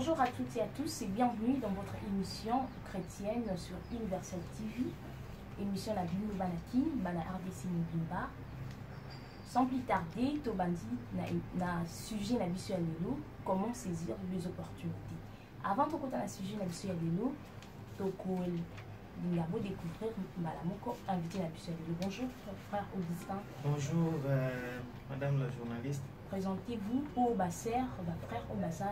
Bonjour à toutes et à tous et bienvenue dans votre émission chrétienne sur Universel TV. Émission la Bino Banaki, Bana RDC Mbimba. Sans plus tarder, Tobandi na sujet na biso ya lelo, comment saisir les opportunités. Avant de côté na sujet na biso ya lelo, toko l'ingabo découvrir Malamoko invité na biso ya lelo. Bonjour frère Augustin. Bonjour madame la journaliste. Présentez-vous au Basser, frère au Bassa.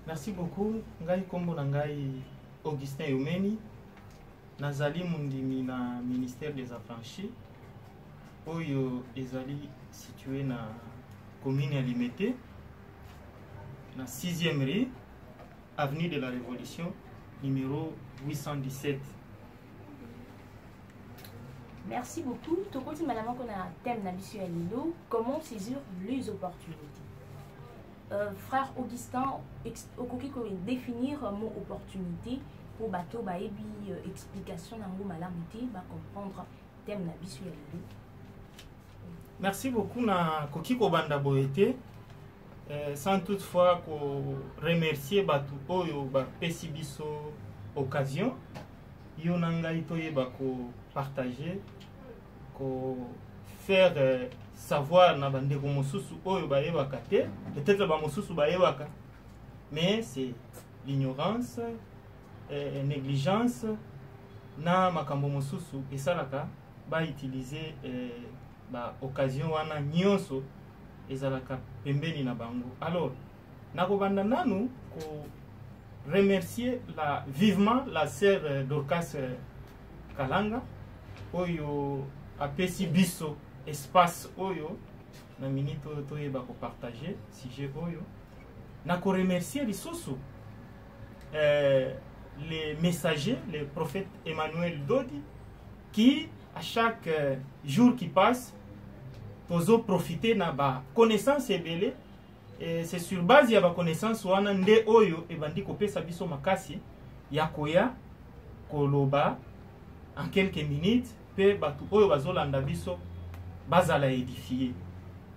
Merci beaucoup. Ngai kombo na ngai Augustin Yomeni. Nazali mundimi na ministère des Affranchis. Oyo ezali situé na commune ya Limete, na 6e rue, avenue de la Révolution, numéro 817. Merci beaucoup. Tokoti madame qu'on a un thème n'habitué à Lilo. Comment saisir les opportunités? Frère Augustin, définir un mot opportunité pour bateau baebi explication d'un mot malamité va comprendre thème n'habitué à Lilo. Merci beaucoup na kokiko banda boete. Sans toutefois ko remercier batu oyo ba pesi biso occasion. Yo nanga itoye ba ko partager, ko faire savoir na bande ko mosusu oyo ba yebaka te, peut-être ba mosusu ba yebaka, mais c'est l'ignorance, négligence na makambo mosusu esalaka ba utiliser ba occasion wana nyonso ezalaka pembeni na bango. Alors nako banda nanu ko remercier vivement la sœur Dorcas Kalanga oyo apesi biso espace oyo na minute oyo ba ko partager sujet oyo na ko remercier lisusu les messagers, les prophètes Emmanuel Dodi qui à chaque jour qui passe tozo profiter na ba connaissance ebele. Et c'est sur base ya ba connaissance wana nde oyo ebandi kopesa biso makasi ya koya koloba en quelques minutes pe batu oyo bazolanda biso bazala édifier.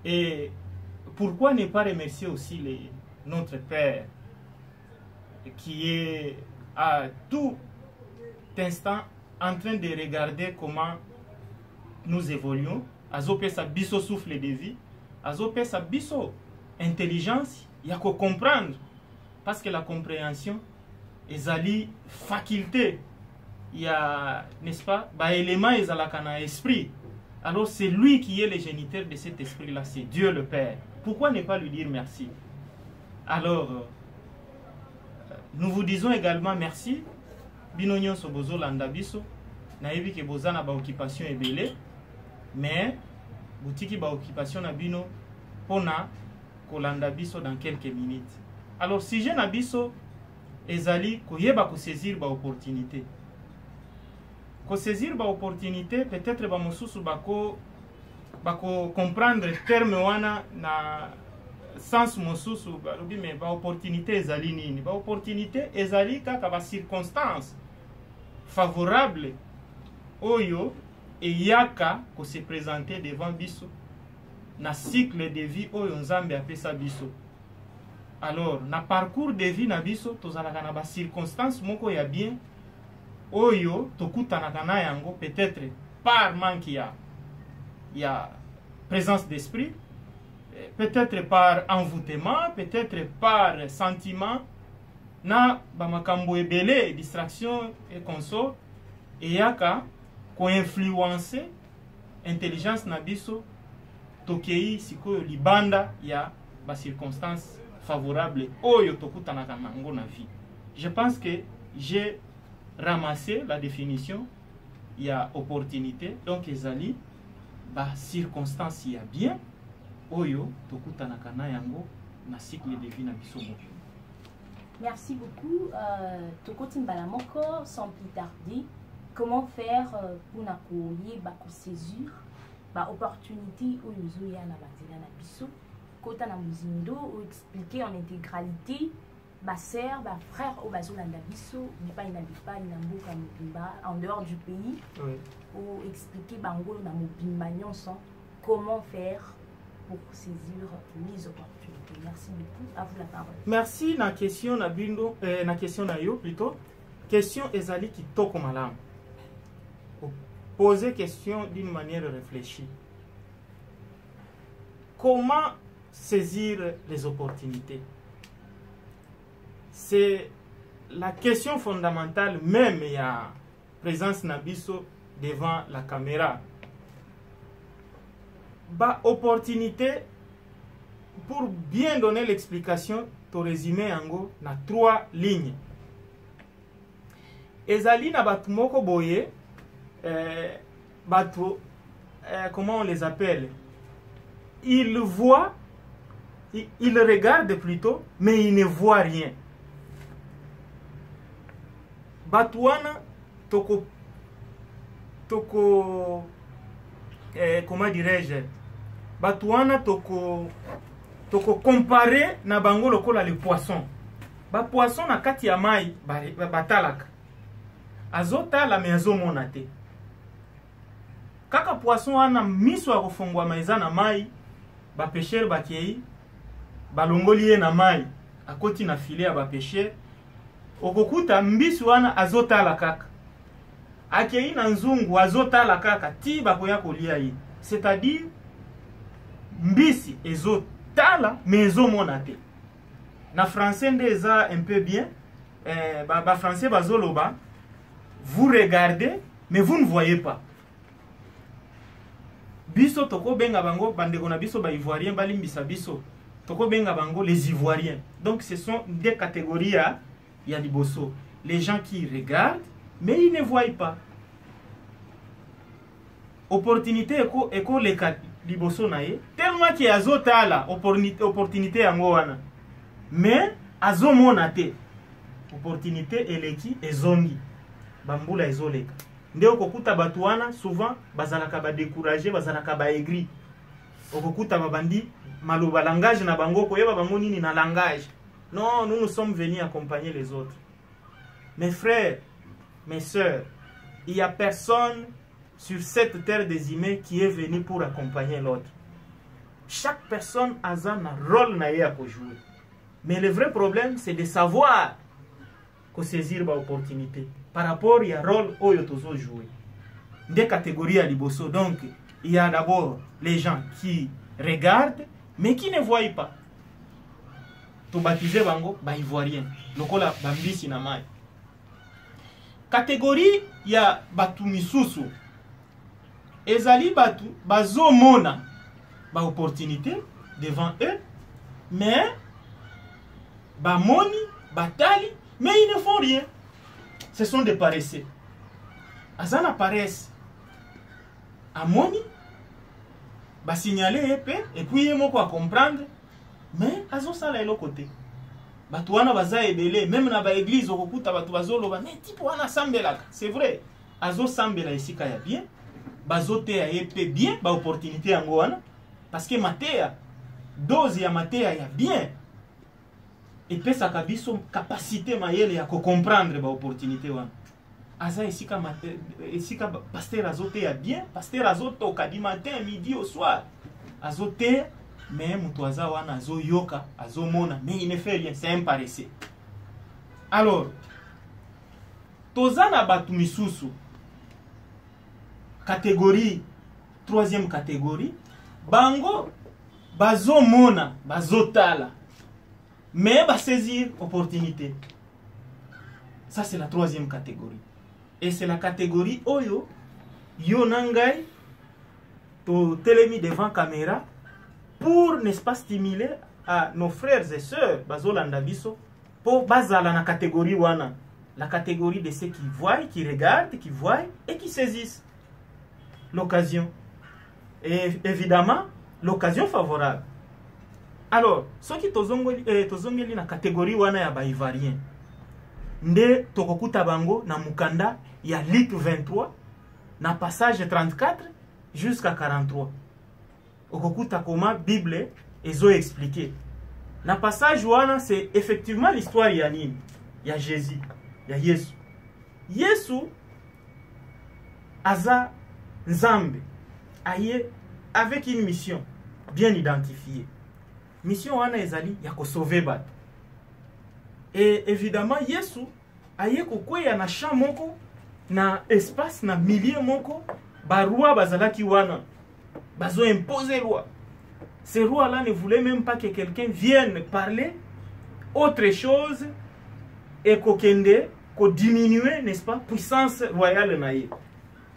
Et pourquoi ne pas remercier aussi notre Père qui est à tout instant en train de regarder comment nous évoluons, azopesa biso souffle de vie, azopesa biso intelligence, il y a qu'à comprendre. Parce que la compréhension, ezali faculté. Il y a, n'est-ce pas, bah élément ezalakana esprit. Alors c'est lui qui est le géniteur de cet esprit-là, c'est Dieu le Père. Pourquoi ne pas lui dire merci? Alors, nous vous disons également merci. Binonyon sobozo landabiso. Naebi ke bozana ba occupation ebele. Mais, boutiki ba occupation na bino, pona kolanda biso dans quelques minutes. Alors si je nabiso ezali koyeba ko saisir ba opportunité. Ko saisir ba opportunité peut-être ba mosusu bako comprendre terme wana na sens mosusu ba lobi mais ba opportunité ezali nini? Ba opportunité ezali kaka ba circonstance favorable oyo et yaka ko se présenter devant biso na cycle de vie oyo nzambe apesa biso. Alors na parcours de vie na biso tozalaka na ba circonstances moko ya bien oyo tokutanaka na yango peut-être par manque ya présence d'esprit, peut-être par envoûtement, peut-être par sentiment na ba makambo ebele distraction et consort et yaka ko influencer intelligence na biso tokei sikoyo libanda ya ba circonstances favorables oyo tokutanaka nango na vie. Je pense que j'ai ramassé la définition. Il y a opportunité, donc ezali ba circonstances ya bien oyo tokutanaka na yango na cycle de vie na biso. Merci beaucoup. Tokoti Mbalamoko, sans plus tarder, comment faire pour nakoye ba ko saisir ba opportunité ou yozoya na bazela na biso kota na muzindo ou expliquer en intégralité ba sœur ba frère au bazolanda biso ni pas na mboka mobimba en dehors du pays, oui. Ou expliquer bango na mobimba nyonso comment faire pour saisir les opportunités. Merci beaucoup. À vous la parole. Merci. Na question na bindo, na question na yo plutôt. Question ezali kitoko malamu. Poser question d'une manière réfléchie. Comment saisir les opportunités? C'est la question fondamentale même, il y a présence Nabiso devant la caméra. Bah, opportunité, pour bien donner l'explication, tu résumé en gros, na 3 lignes. Ezali na batu moko boye, batu, comment on les appelle? Ils voient, ils regardent plutôt, mais ils ne voient rien. Batouana, toko, comment dirais-je? Batouana, toko comparé na bango lokola le poisson. Ba poisson na kati ya mai, batalaka. Azotala me azomona te. Kaka poisson wana miso ya kofungwa maiza na mai, ba pêcheur bakei, balongoli ye na mai, akoti na filet ya ba pêcheur. Okokuta mbisi wana azotala kaka. Akei na nzungu azotala kaka ti bakoya kolia ye. C'est-à-dire mbisi ezotala mais ezomona te. Na français ndeza un peu bien. Ba français bazoloba, vous regardez mais vous ne voyez pas. Biso toko benga bango bandeko na biso ba ivoirien balimbisa biso. Toko benga bango les ivoiriens. Donc ce sont des catégories à il y a liboso. Les gens qui regardent, mais ils ne voient pas. Opportunité eko le liboso nae. Tellement qu'il y a azotala opportunité yango wana. Mais azomona te. Opportunité eleki ezongi. Bambula ezoleka. Nde okokuta batu wana souvent bazalaka ba décourager, bazalaka ba aigri. Okokuta babandi maloba langage na bango koyeba bango nini na langage. Non, nous sommes venus accompagner les autres. Mes frères, mes sœurs, il n'y a personne sur cette terre des humains qui est venu pour accompagner l'autre. Chaque personne a un rôle à jouer. Mais le vrai problème, c'est de savoir que saisir l'opportunité. Par rapport à rôle où il faut jouer. Des catégories à liboso. Donc, il y a d'abord les gens qui regardent, mais qui ne voient pas. To baptiser bango ba ivoirien lokola bambisi na mai. Catégorie ya batu misusu ezali batu bazomona ba opportunité devant eux, mais ba moni batali, mais ils ne font rien. Ce sont des paresseux. Azana paresse amoni ba signaler épée et puis moko à comprendre. Mais azo sala elo côté. Batu wana baza ebele, même na ba église okokuta batu bazoloba, mais tipo wana sambelaka. C'est vrai. Azo sambela isika ya bien. Bazo te ya épée bien, ba opportunité yango wana parce que matea dose ya matea ya bien. Et pesa kabiso capacité mayele ya ko comprendre ba opportunité wana. Aza isika isika pasteur azo te ya bien, pasteur azo toka du matin, midi au soir. Azo te mais mutuaza wana azo yoka, azo mona, mais il ne fait rien, c'est un paresseux. Alors, tozana batu misusu, catégorie, 3e catégorie, bango, bazo mona, bazo tala, mais ba saisir opportunité. Ça c'est la 3e catégorie. Et c'est la catégorie oyo, yo nangai, to telemi devant caméra, pour, n'est-ce pas, stimuler à nos frères et sœurs, bazolanda biso, pour bazala na catégorie wana, la catégorie de ceux qui voient, qui regardent, qui voient et qui saisissent l'occasion. Et évidemment, l'occasion favorable. Alors, ceux qui tozongeli na catégorie wana ya ba ivoirien, nde tokokuta bango na mukanda ya Luc 23, na passage 34 jusqu'à 43. Okokuta comment Bible ezo expliqué. Na passage wana c'est effectivement l'histoire ya nini? Ya Jésus, ya Yesu. Yesu aza Nzambe aye avec une mission. bien identifié. Mission wana ezali ya ko sauver bato. Et évidemment Yesu aye ko kweya na champ moko na espace na milieu moko ba roi bazalaki wana bazo imposer loi. Ces rois-là ne voulaient même pas que quelqu'un vienne parler autre chose et qu'on diminuer, n'est-ce pas, puissance royale naïe.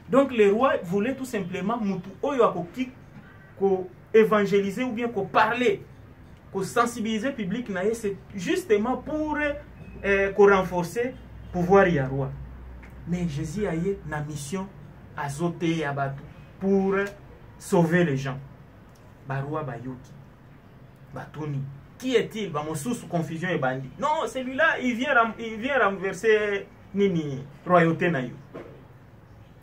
Donc les rois voulaient tout simplement qu'on évangéliser ou bien qu'on parler, qu'on sensibiliser le public naïe, c'est justement pour qu'on renforcer le pouvoir du roi. Mais Jésus a eu une mission à zoter à Batou pour sauver les gens. Barua Bayoki, Batoni. Qui est-il? Sous confusion et bandit. Non, celui-là, il vient renverser Nini, royauté Naïo.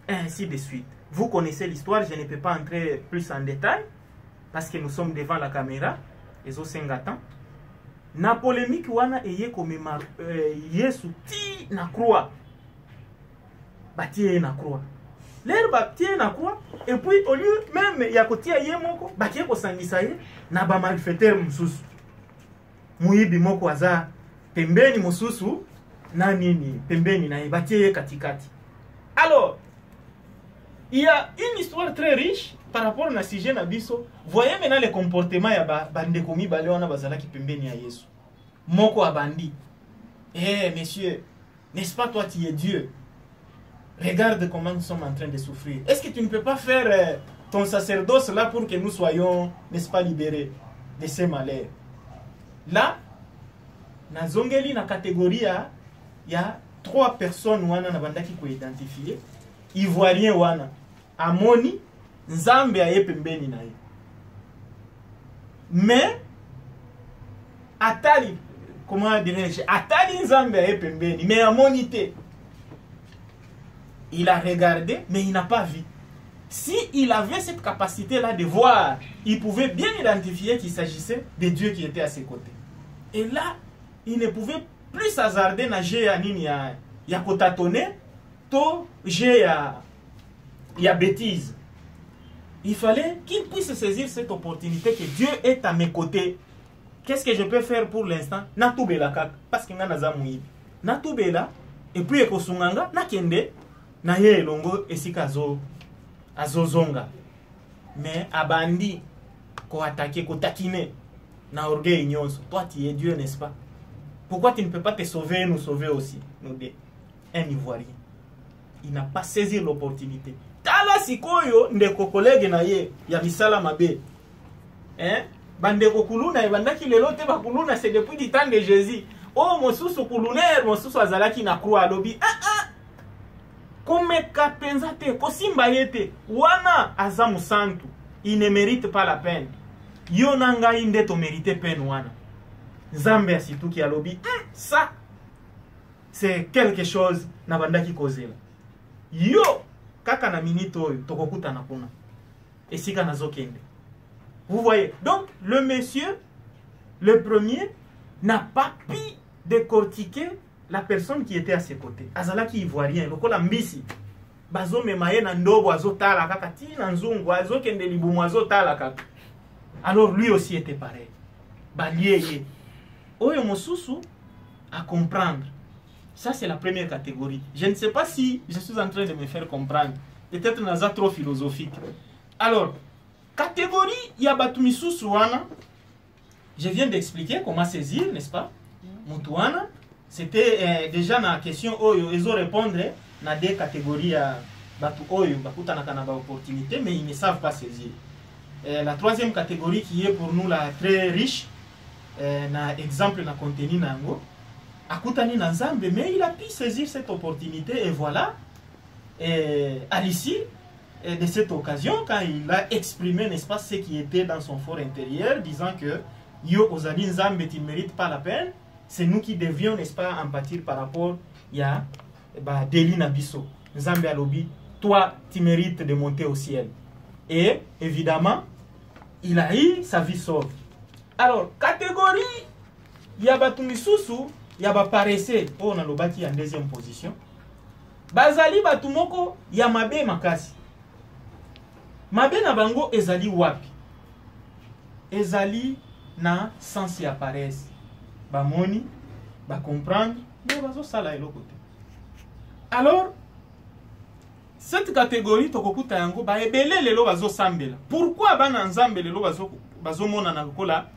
Ainsi de suite. Vous connaissez l'histoire, je ne peux pas entrer plus en détail, parce que nous sommes devant la caméra, les Osengatan. Na polémique, wana eye comme Yesu ti na croix. Bati na croix. L'air bapti na croix, et puis au lieu même yakoti aye moko, bati ko sangisa ye, na ba malfaiteur msusu. Muibi moko aza pembeni mususu na nini pembeni na bati katikati. Alors, il y a une histoire très riche par rapport à sujet na biso. Voyez maintenant le comportement ya bande komi bale wana bazalaki pembeni ya Yesu. Moko abandi. Eh messieurs, n'est-ce pas toi qui es Dieu? Regarde comment nous sommes en train de souffrir. Est-ce que tu ne peux pas faire ton sacerdoce là pour que nous soyons, n'est-ce pas, libérés de ces malheurs? Là, na zongeli na catégorie, il y a 3 personnes wana na bandaki ko identifier. Ivoirien wana amoni nzambe aye pembeni na ye. Mais atali, comment dirais-je, atali nzambe aye pembeni, mais amoni te. Il a regardé, mais il n'a pas vu. Si il avait cette capacité-là de voir, il pouvait bien identifier qu'il s'agissait de Dieu qui était à ses côtés. Et là, il ne pouvait plus s'hasarder na je ya nini ya kotatone, to je ya bêtise. Il fallait qu'il puisse saisir cette opportunité que Dieu est à mes côtés. Qu'est-ce que je peux faire pour l'instant? Natubela kaka, parce que ngana za muibi. Natubela, et puis ekosunganga, nakende, na ye longo esika azozonga. Mais abandi ko attaquer, ko takine na orgueil nyonso. Toi tu es Dieu, n'est-ce pas? Pourquoi tu ne peux pas te sauver, nous sauver aussi, nous deux? Un Ivoirien. Il n'a pas saisi l'opportunité. Tala sikoyo ndeko collègue na ye ya misala mabe. Hein? Bandeko kuluna e bandaki lelo te ba kuluna, c'est depuis du temps de Jésus. Oh mosusu kuluner, mosusu azalaki na croix alobi. Komeka penza te, kosimba yete, wana azamu santu, il ne mérite pas la peine. Yo nanga inde to mérite peine wana. Nzambe asitu ki alobi, ça, c'est quelque chose na bandaki kozela. Yo, kaka na minito oyo, tokokuta na kuna. Esika na zokende. Vous voyez, donc le monsieur, le premier, n'a pas pu décortiquer la personne qui était à ses côtés. Azalaki ivoirien, lokola mbisi. Bazo memaye na ndobo azotala kaka ti na nzungu azokende libumu azotala kaka. Alors lui aussi était pareil. Balieye. Oyo mosusu à comprendre. Ça c'est la première catégorie. Je ne sais pas si je suis en train de me faire comprendre. Peut-être naza trop philosophique. Alors, catégorie yabatu misusu wana. Je viens d'expliquer comment saisir, n'est-ce pas? Mutuana. C'était déjà la question oyo, ils ont répondu dans des catégories batu oyo, bakuta na kanaba opportunité, mais ils ne savent pas saisir. La troisième catégorie qui est pour nous la très riche, na exemple na contenu nango, akutani na nzambe, mais il a pu saisir cette opportunité et voilà, à l'issue de cette occasion, quand il a exprimé, n'est-ce pas, ce qui était dans son fort intérieur, disant que yo ozali nzambe, tu ne mérites pas la peine. C'est nous qui devions, n'est-ce pas, en pâtir par rapport à Deli Nabiso. Nzambe alobi, toi, tu mérites de monter au ciel. Et, évidemment, il a eu sa vie sauve. Alors, catégorie, Yabatu Misusu, Yaba Paresse, oh, on a l'obaki en deuxième position. Bazali Batumoko, Yamabe Makasi. Mabe Nabango ezali wapi. ezali na sens ya paresse bamoni comprendre mais bazosala eloko te. Alors cette catégorie tokokuta yango baebele lelo bazosambela. Pourquoi bana nzambe lelo bazomona na lokola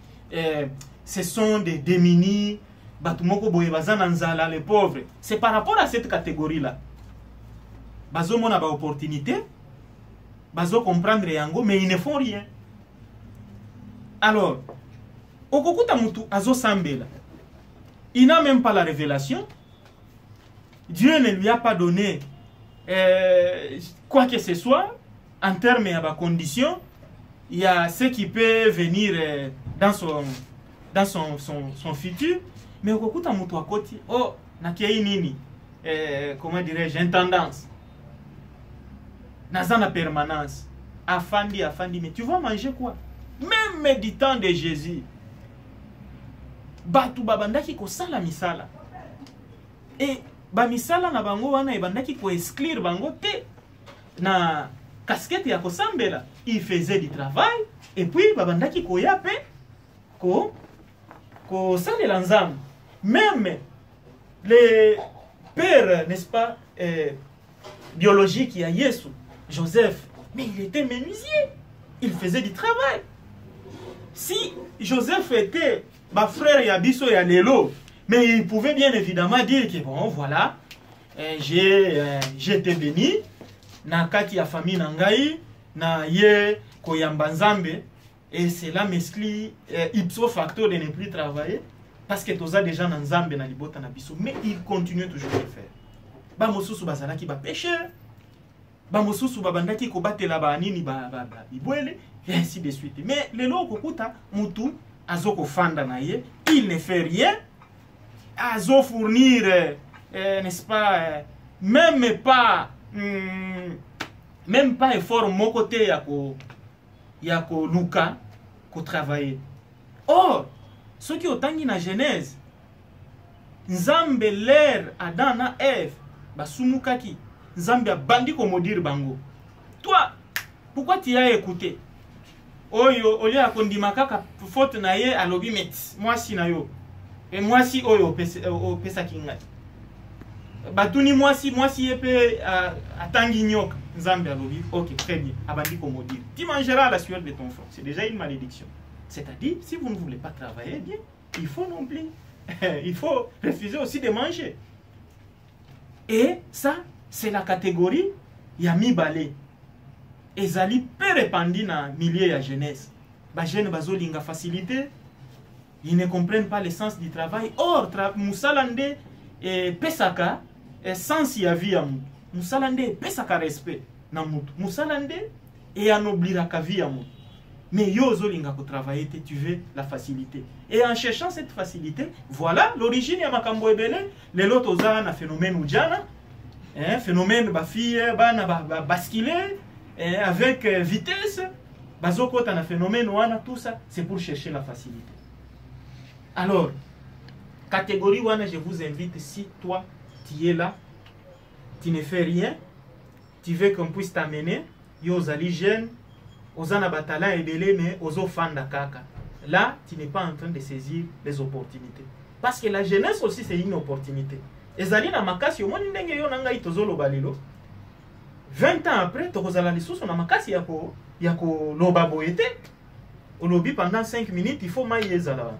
ce sont des démunis batu moko boye bazana nzala les pauvres? C'est par rapport à cette catégorie là bazomona ba opportunité bazo comprendre yango mais ils ne font rien. Alors okokuta mutu azosambela, il n'a même pas la révélation, Dieu ne lui a pas donné quoi que ce soit en termes de conditions. Il y a ce qui peut venir dans son futur, mais au coup de à côté, oh, nakei nini, comment dirais-je, intendance, dans la permanence, afandi, mais tu vas manger quoi? Même méditant de Jésus, batu babandaki ko sala misala, et ba misala na bango wana ebandaki ko exclure bango te na casquette ya kosambela. Il faisait du travail et puis babandaki ko yape ko salela nzambe. Même les pères, n'est-ce pas, biologiques, il y a Yesu, Joseph, mais il était menuisier, il faisait du travail. Si Joseph était ma frère Yabiso et Lelo, mais il pouvait bien évidemment dire que bon, voilà, j'ai été béni, na kati ya famille nangai, na ye koyamba nzambe, et cela m'exclut ipso facto de ne plus travailler, parce que toza déjà na nzambe na libota na biso, mais il continue toujours de le faire. Ba mosusu bazalaki ba pécheur, ba mosusu babandaki ko batela ba nini ba bibwele, et ainsi de suite. Mais lelo kokuta mutu azoko fanda na ye, il ne fait rien, azo fournir, n'est-ce pas, même pas effort mon côté yako luka ko travailler. Or ceux qui ont tangi na Genèse, nzambe l'air Adam na Ève basumukaki, nzambe a bandi ko modire bango. Toi, pourquoi tu as écouté? Oyo oli akondima kaka faute na ye alobi met moi si na yo et moi si oyo pesa kinga batuni moi si yepe atangi nyoka nzambe alobi OK très bien abandi ko modire tu mangeras la sueur de ton front. C'est déjà une malédiction. C'est-à-dire si vous ne voulez pas travailler bien, il faut non plus il faut refuser aussi de manger. Et ça c'est la catégorie yami balé. Ezali peu répandu dans le milieu de la jeunesse. Les jeunes bazolinga facilité, ils ne comprennent pas l'essence du travail. Or, Moussalande et Pesaka, sens ya vie à mou. Moussalande Pesaka respect na moutou. Moussalande et anoblira ka vie à mou. Mais yo zolinga ko travailler, tu veux la facilité. Et en cherchant cette facilité, voilà l'origine ya makambo ebele. Les loto za na phénomène ujana, phénomène ba fille ba na basculer. Et avec vitesse, bazoko tana phénomène wana, tout ça, c'est pour chercher la facilité. Alors, catégorie wana, je vous invite, si toi, tu es là, tu ne fais rien, tu veux qu'on puisse t'amener, yo zali jeune, ozana batala ebele, mais ozo fanda kaka. Là, tu n'es pas en train de saisir les opportunités. Parce que la jeunesse aussi, c'est une opportunité. Et zali na makasi, omoni ndenge yo nanga itozolo balilo. 20 ans après, tu as la ressource, on a makasi yako loba boyete. Au lobby pendant 5 minutes, il faut mailler zala.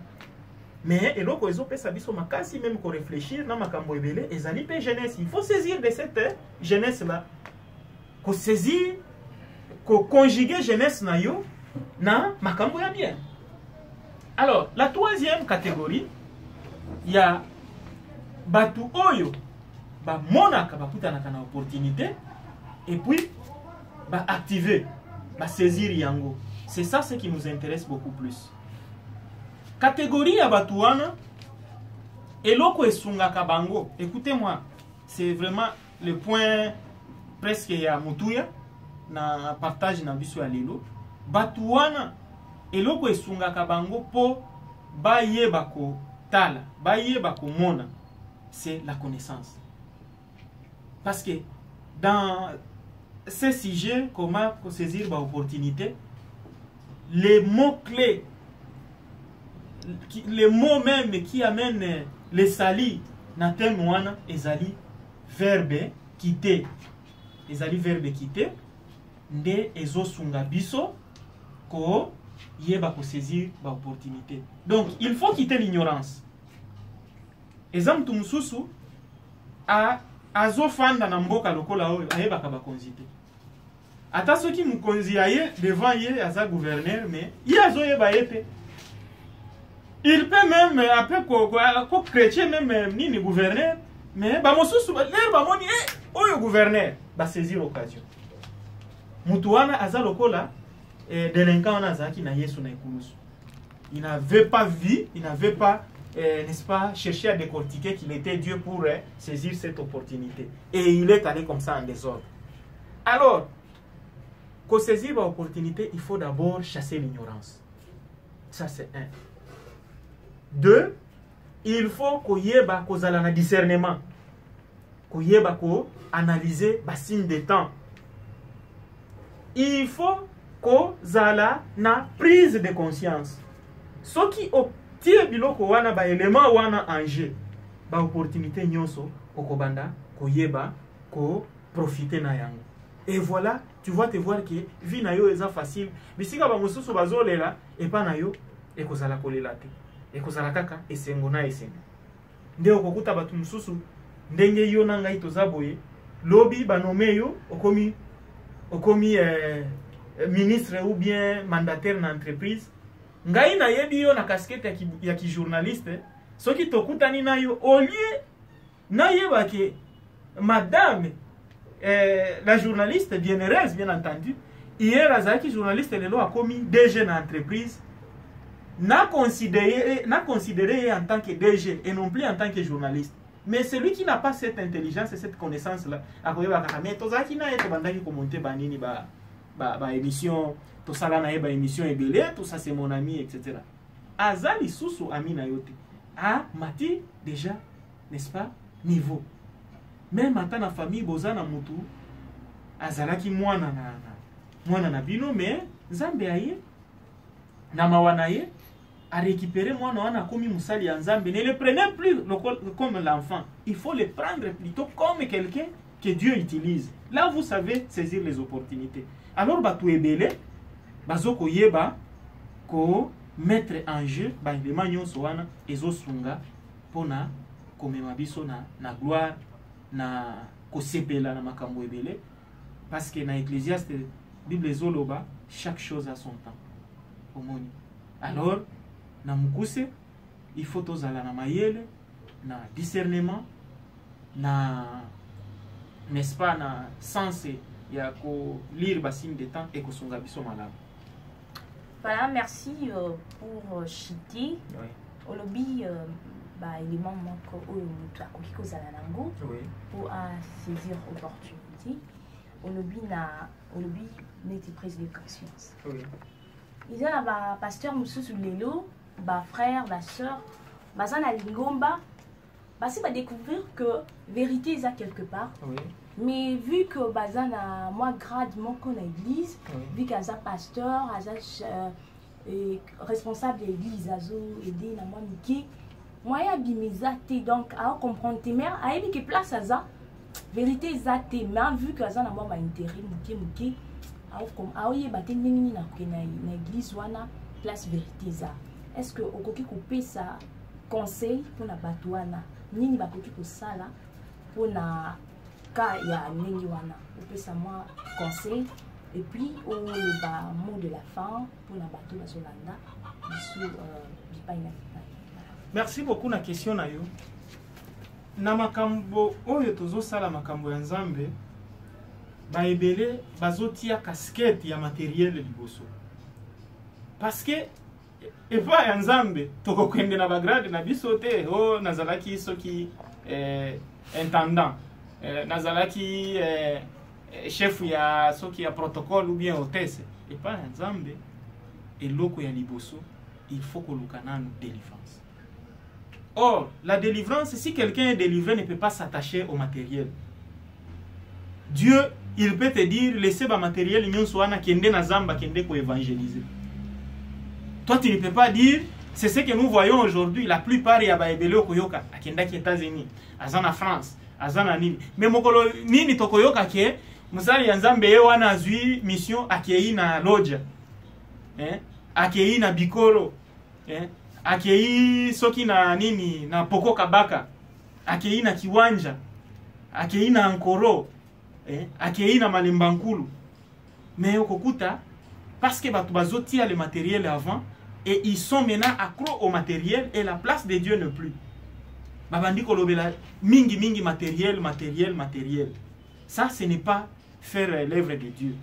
Mais et loko ezo pesa biso makasi même qu'on réfléchir na makambo ebele, ezali pe jeunesse. Il faut saisir de cette jeunesse là. Ko saisir, ko conjuguer jeunesse na yo na makambo ya bien. Alors, la troisième catégorie, il y a batu oyo ba monaka ba kutana kana opportunité. Et puis, bah, activer, bah, saisir yango. C'est ça ce qui nous intéresse beaucoup plus. Catégorie ya batuana, eloko esunga kabango. Écoutez-moi, c'est vraiment le point presque ya mutuya na partage na biso ya lelo. Batuana, eloko esunga kabango po ba yeba ko tala, ba yeba ko mona. C'est la connaissance. Parce que dans ces sujets, comment saisir l'opportunité, les mots-clés les mots même qui amènent les sali na terme wana ezali verbe quitter. Ezali verbe quitter nde ezosunga biso ko yeba ko saisir ba opportunité. Donc il faut quitter l'ignorance. Exemple tumususu azofanda na mboka lokola oyo ayebaka bakonzi te. Ata soki mukonzi aye devant ye aza gouverneur, mais il azoyeba ye te. Il peut même après ko chrétien même ni gouverneur, mais ba mosusu l'air ba moni oyo gouverneur ba saisir l'occasion. Mutu wana aza lokola délinquant wana azaki na Yesu na ikulusu. Il n'avait pas vu, il n'avait pas n'est-ce pas, chercher à décortiquer qu'il était Dieu pour saisir cette opportunité. Et il est allé comme ça en désordre. Alors, pour saisir l'opportunité, il faut d'abord chasser l'ignorance. Ça, c'est un. Deux, il faut qu'on y ait un discernement. Qu'on y ait analyser les signes des temps. Il faut qu'on ait une prise de conscience. Ce qui tie biloko wana ba élément wana enjeu ba opportunité nyonso okobanda koyeba ko profiter na yango. Et voilà, tu vas te voir que vie na yo eza facile. Bisika ba mosusu bazolela et pa na yo ekozala kolela te. Ekozala kaka esengo na esengo. Nde okokuta batu mosusu ndenge yo na ngai toza boye lobi banome yo okomi ministre ou bien mandataire na entreprise. Ngai na yebi yo na casquette ya ki journaliste, soki tokutani na yo au lieu na yeba ke madame la journaliste bien heureuse bien entendu, hier azaki journaliste lelo a commis DG na entreprise, na considéré en tant que DG et non plus en tant que journaliste. Mais celui qui n'a pas cette intelligence et cette connaissance là, akoyeba ka mais tozaki na yeto bandaki commenter banini ba émission tout ça là na eba émission ebele tout ça c'est mon ami etc. Azali susu ami na yote a mati déjà n'est-ce pas niveau même ata na famille bozana mutu azalaki mwana na bino mais nzambe aye na mawana ye a récupéré mwana wana komi musali ya nzambe. Ne le prenez plus comme l'enfant, il faut le prendre plutôt comme quelqu'un que Dieu utilise. Là vous savez saisir les opportunités. Alors batu ebele bazoko yeba ko mettre en jeu ba élément nyonso wana ezosunga pona komema biso na gloire na kosepela na makambo ebele, parce que na Ecclésiaste Bible ezoloba chaque chose a son temps. Omoni. Alors na mukuse il faut tozala na mayele na discernement na n'est-ce pas na sens ya ko lire ba signe de temps et ko songa biso malamu. Voilà, merci pour Chiti. Oui. Au lobby, élément manque au nango pour saisir opportunité. Au lobby n'était prise de conscience. Oui. Il y a un pasteur Moussou Lelo, frère, sœur, bazana lingomba, c'est va découvrir que vérité est quelque part. Oui. Mais vu que bazana moi grade mon con l'église, vu qu'il y a un pasteur, responsable de l'église, azo aider na moi miki, moi ya bimizate donc à comprendre tes mères, à ébi que place aza vérité zate mais vu que azana moi ma intérêt miki comme aoye baté nini na église wana place vérité za. Est-ce que okoki couper ça conseil pour na batwana nini bakoki ko sala pour na ka ya nini wana opesa moi conseil et puis au mot de la fin pour la bateau la Solanda biso bipaina. Merci beaucoup na question na yo. Na makambo oyo tozo sala makambo ya Nzambe ba ebele bazotia casquette ya matériel liboso. Parce que eva ya Nzambe toko kwende na bagrade na biso te o nazalaki soki intendant nazalaki chef ya soki ya protocole ou bien hôtesse et pas Nzambe et loko ya liboso il faut que l'ukana délivrance. Or la délivrance, si quelqu'un est délivré, ne peut pas s'attacher au matériel. Dieu il peut te dire laissez ba matériel nyonso wana kende na zamba kende ko évangéliser. Toi tu ne peux pas dire C'est ce que nous voyons aujourd'hui. La plupart ya baebele okoyoka akendaki États-Unis, azana France, azana nini. Mais mokolo nini tokoyoka ke musali ya Nzambe ye wana azwi mission akei na lodge. Akei na Bikoro. Akei soki na nini na Poko Kabaka. Akei na Kiwanja. Akei na Ankoro. Akei na Malembankulu. Mais okokuta parce que batu bazotia le matériel avant et ils sont maintenant accros au matériel et la place de Dieu ne plus. Babandi kolobela mingi matériel. Ça ce n'est pas faire l'œuvre de Dieu.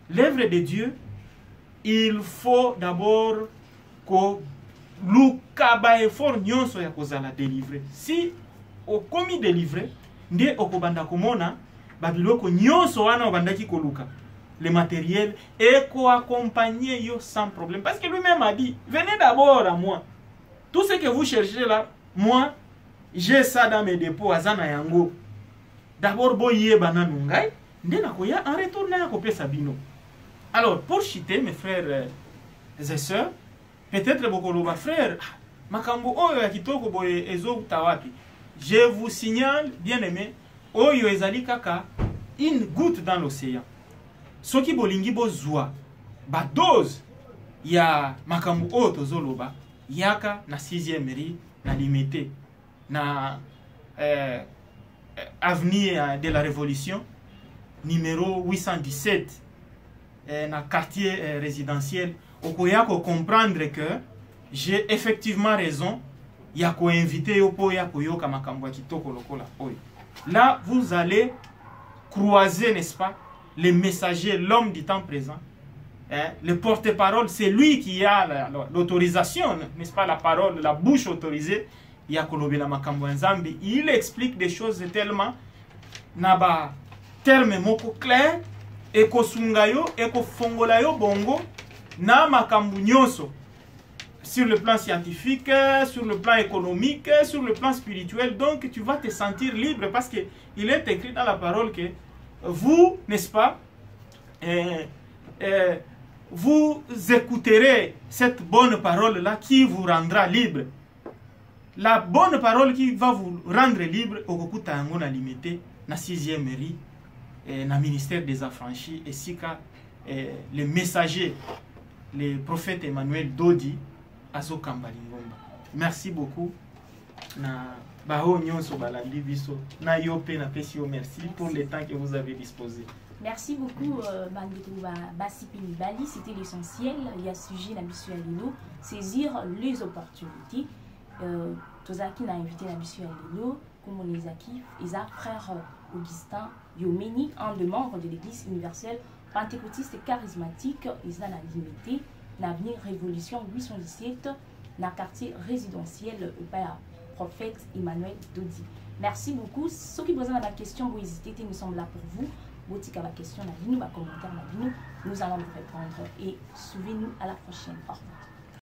L'œuvre de Dieu, il faut d'abord que lukaba effort nyonso ya kozala délivrer. Si okomi délivrer, nde okobanda komona babiloko nyonso wana obandaki koluka. Le matériel et co-accompagner yo sans problème. Parce que lui-même a dit, venez d'abord à moi. Tout ce que vous cherchez là, moi, j'ai ça dans mes dépôts, azana yango. D'abord, boye bananungai, ndena koya en retour na kopé sabino. Alors, pour chiter mes frères et sœurs, peut-être bokoloba frère, makambo oyo ya kitoko boye ezo tawapi. Je vous signale, bien aimé, oyo ezali kaka une goutte dans l'océan. Soki bolingi bozwa ba dose ya makambu oyo tozoloba yaka na 6e mairie na limité na avenue de la Révolution numéro 817 na quartier résidentiel okoyako comprendre que j'ai effectivement raison ya ko inviter yo po ya koyoka makambu ya kitoko lokola oyo. Là vous allez croiser, n'est-ce pas, le messager, l'homme du temps présent, le porte-parole, c'est lui qui a l'autorisation, n'est-ce pas, la parole, la bouche autorisée. Il explique des choses tellement naba terme moko clair et ko sungayo et ko fongolayo bongo na makambu nyonso sur le plan scientifique, sur le plan économique, sur le plan spirituel. Donc tu vas te sentir libre parce que il est écrit dans la parole que vous, n'est-ce pas, vous écouterez cette bonne parole-là qui vous rendra libre. La bonne parole qui va vous rendre libre, okokuta yango na limité, na 6e mairie, na ministère des affranchis, et sika, le messager, le prophète Emmanuel Dodi, azo kambalingomba. Merci beaucoup. Na Baho nyonso balandi biso na yope na pesio merci pour le temps que vous avez disposé. Merci beaucoup Bandeko Basipini Bali, c'était l'essentiel. Il y a sujet na biso alino, saisir les opportunités. Tozaki na invité na biso alino comme les Zaki, Isa frère Augustin Yomeni, un des membres de l'église universelle pentecôtiste et charismatique, Isa na limité na avenir Révolution 817 na quartier résidentiel par prophète Emmanuel Dodi. Merci beaucoup. Ceux qui posent la question, vous hésitez, nous sommes là pour vous. Vous dites la question, nous allons vous répondre et souvenez-nous à la prochaine. Au revoir.